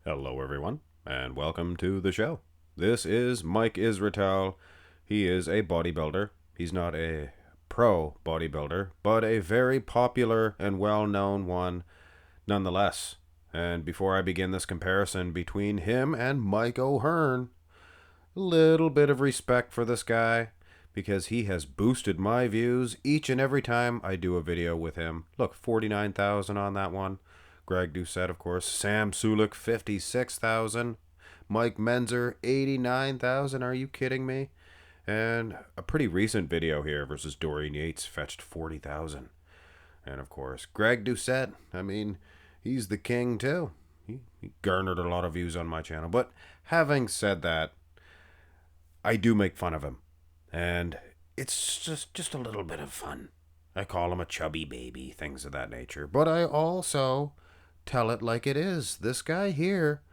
Hello, everyone, and welcome to the show. This is Mike Israetel. He is a bodybuilder. He's not a pro bodybuilder, but a very popular and well known one nonetheless. And before I begin this comparison between him and Mike O'Hearn, a little bit of respect for this guy because he has boosted my views each and every time I do a video with him. Look, 49,000 on that one. Greg Doucette, of course. Sam Sulik, 56,000. Mike Menzer, 89,000. Are you kidding me? And a pretty recent video here versus Dorian Yates fetched 40,000. And of course, Greg Doucette, he's the king too. He garnered a lot of views on my channel. But having said that, I do make fun of him. And it's just a little bit of fun. I call him a chubby baby, things of that nature. But I also tell it like it is. This guy here,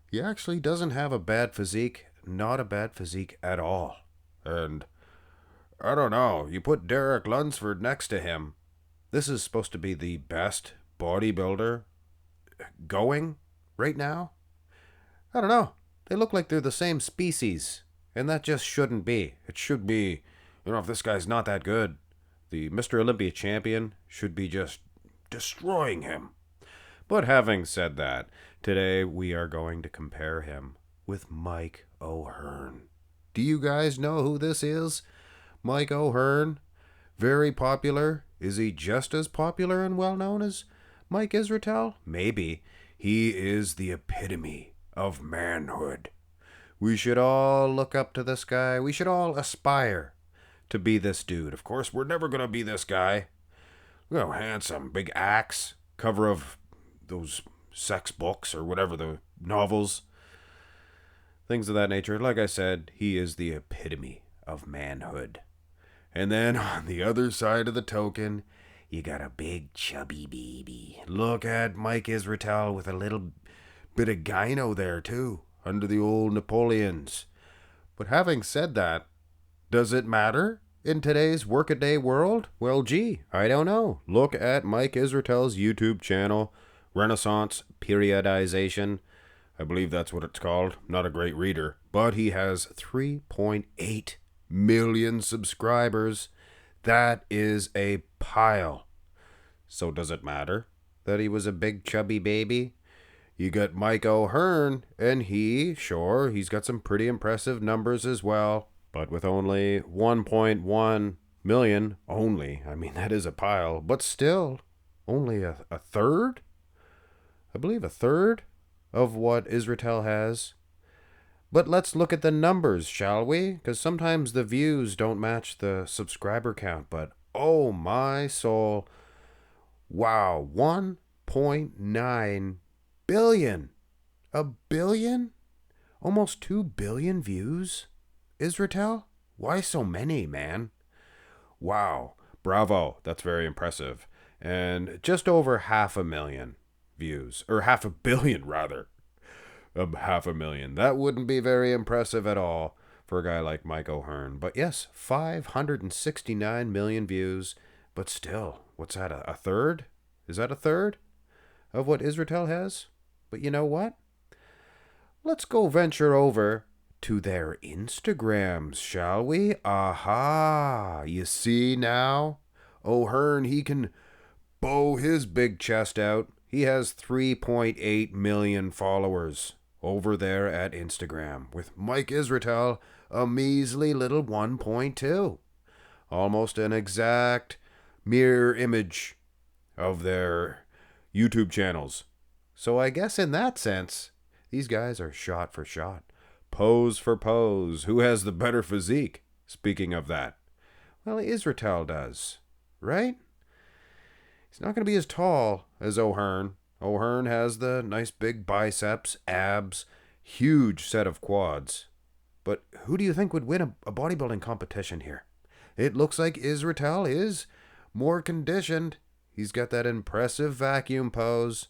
he actually doesn't have a bad physique. Not a bad physique at all. And I don't know, you put Derek Lunsford next to him. This is supposed to be the best bodybuilder going right now. I don't know. They look like they're the same species. And that just shouldn't be. It should be, if this guy's not that good, the Mr. Olympia champion should be just destroying him. But having said that, today we are going to compare him with Mike O'Hearn. Do you guys know who this is? Mike O'Hearn? Very popular. Is he just as popular and well known as Mike Israetel? Maybe. He is the epitome of manhood. We should all look up to this guy. We should all aspire to be this dude. Of course, we're never going to be this guy. Handsome, big axe, cover of those sex books or whatever, the novels, things of that nature. Like I said, he is the epitome of manhood. And then on the other side of the token, you got a big chubby baby. Look at Mike Israetel with a little bit of gyno there too, under the old Napoleons. But having said that, does it matter in today's workaday world? Well, gee, I don't know. Look at Mike Israetel's YouTube channel, Renaissance Periodization. I believe that's what it's called. Not a great reader. But he has 3.8 million subscribers. That is a pile. So does it matter that he was a big chubby baby? You got Mike O'Hearn, and he's got some pretty impressive numbers as well. But with only 1.1 million, that is a pile. But still, only a third? I believe a third of what Israetel has. But let's look at the numbers, shall we? Because sometimes the views don't match the subscriber count. But oh my soul. Wow, 1.9 billion. A billion? Almost 2 billion views? Israetel? Why so many, man? Wow. Bravo. That's very impressive. And just over 500,000 views. Or 500 million, rather. 500,000. That wouldn't be very impressive at all for a guy like Mike O'Hearn. But yes, 569 million views. But still, what's that, a third? Is that a third of what Israetel has? But you know what? Let's go venture over to their Instagrams, shall we? Aha! You see now? O'Hearn, he can bow his big chest out. He has 3.8 million followers over there at Instagram, with Mike Israetel a measly little 1.2. Almost an exact mirror image of their YouTube channels. So I guess in that sense, these guys are shot for shot. Pose for pose. Who has the better physique? Speaking of that. Well, Israetel does, right? He's not going to be as tall as O'Hearn. O'Hearn has the nice big biceps, abs, huge set of quads. But who do you think would win a bodybuilding competition here? It looks like Israetel is more conditioned. He's got that impressive vacuum pose.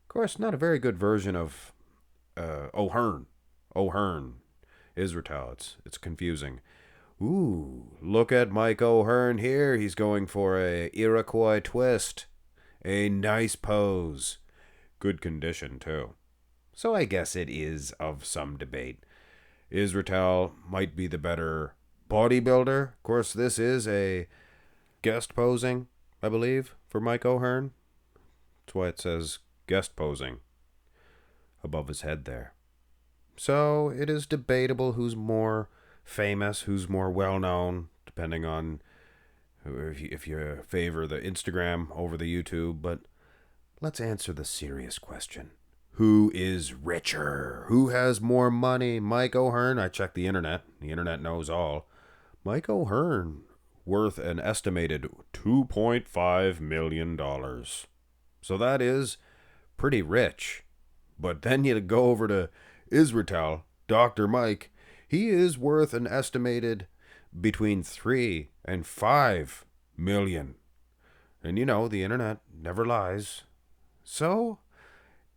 Of course, not a very good version of O'Hearn. Israetel. It's confusing. Ooh, look at Mike O'Hearn here. He's going for a Iroquois twist. A nice pose. Good condition, too. So I guess it is of some debate. Israetel might be the better bodybuilder. Of course, this is a guest posing, I believe, for Mike O'Hearn. That's why it says guest posing above his head there. So it is debatable who's more famous, who's more well known, depending on if you favor the Instagram over the YouTube. But let's answer the serious question. Who is richer? Who has more money? Mike O'Hearn? I checked the internet. The internet knows all. Mike O'Hearn worth an estimated $2.5 million. So that is pretty rich. But then you go over to Israetel, Dr. Mike. He is worth an estimated between 3 and 5 million. And you know, the internet never lies. So,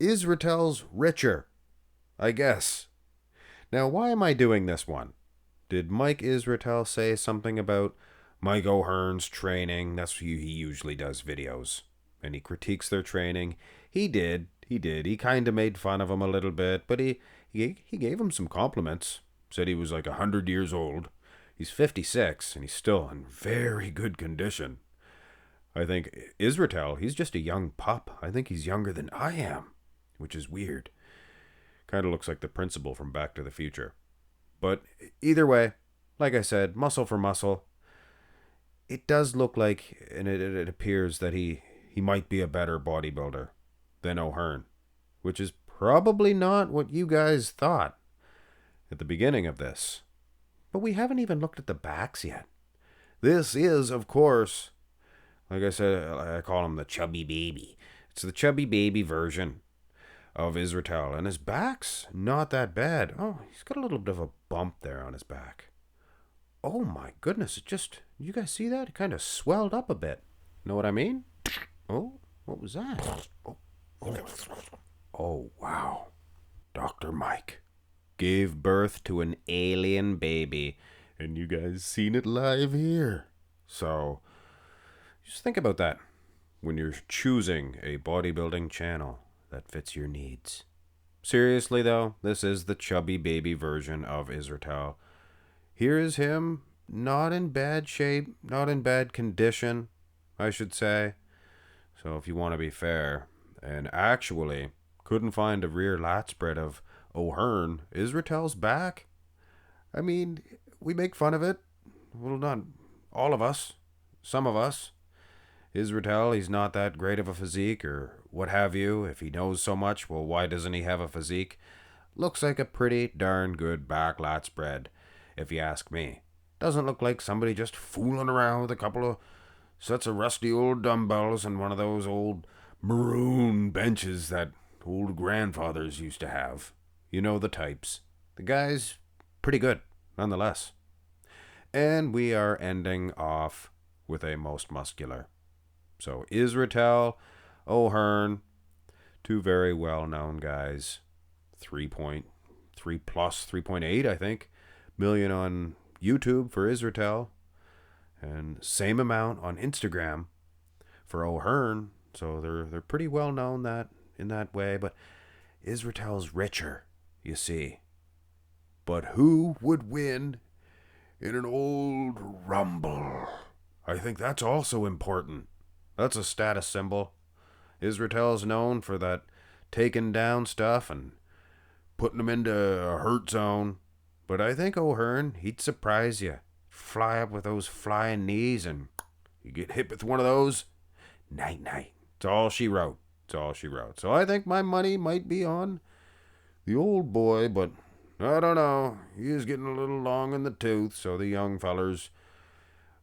Israetel's richer, I guess. Now, why am I doing this one? Did Mike Israetel say something about Mike O'Hearn's training? That's who he usually does videos. And he critiques their training. He did. He kind of made fun of him a little bit, but he gave him some compliments. Said he was like 100 years old. He's 56, and he's still in very good condition. I think Israetel, he's just a young pup. I think he's younger than I am, which is weird. Kind of looks like the principal from Back to the Future. But either way, like I said, muscle for muscle. It does look like, and it appears that he might be a better bodybuilder than O'Hearn, which is probably not what you guys thought at the beginning of this. But we haven't even looked at the backs yet. This is, of course, like I said, I call him the chubby baby. It's the chubby baby version of Israetel, and his back's not that bad. Oh, he's got a little bit of a bump there on his back. Oh my goodness, you guys see that? It kind of swelled up a bit. Know what I mean? Oh, what was that? Oh, wow. Dr. Mike gave birth to an alien baby, and you guys seen it live here. So, just think about that when you're choosing a bodybuilding channel that fits your needs. Seriously though, this is the chubby baby version of Israetel. Here is him, not in bad shape, not in bad condition, I should say. So if you want to be fair, and actually couldn't find a rear lat spread of O'Hearn, Israetel's back. I mean, we make fun of it. Well, not all of us. Some of us. Israetel, he's not that great of a physique or what have you. If he knows so much, well, why doesn't he have a physique? Looks like a pretty darn good back lat spread, if you ask me. Doesn't look like somebody just fooling around with a couple of sets of rusty old dumbbells and one of those old maroon benches that old grandfathers used to have. You know the types. The guy's pretty good, nonetheless. And we are ending off with a most muscular. So Israetel, O'Hearn, two very well-known guys. 3.3 plus 3.8, I think, million on YouTube for Israetel. And same amount on Instagram for O'Hearn. So they're pretty well known that in that way. But Israetel's richer, you see. But who would win in an old rumble? I think that's also important. That's a status symbol. Israetel's known for that taking down stuff and putting them into a hurt zone. But I think O'Hearn, he'd surprise you. Fly up with those flying knees and you get hit with one of those. Night night. It's all she wrote. It's all she wrote. So I think my money might be on the old boy, but I don't know. He is getting a little long in the tooth, so the young fellers,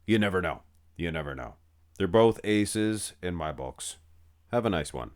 you never know. You never know. They're both aces in my books. Have a nice one.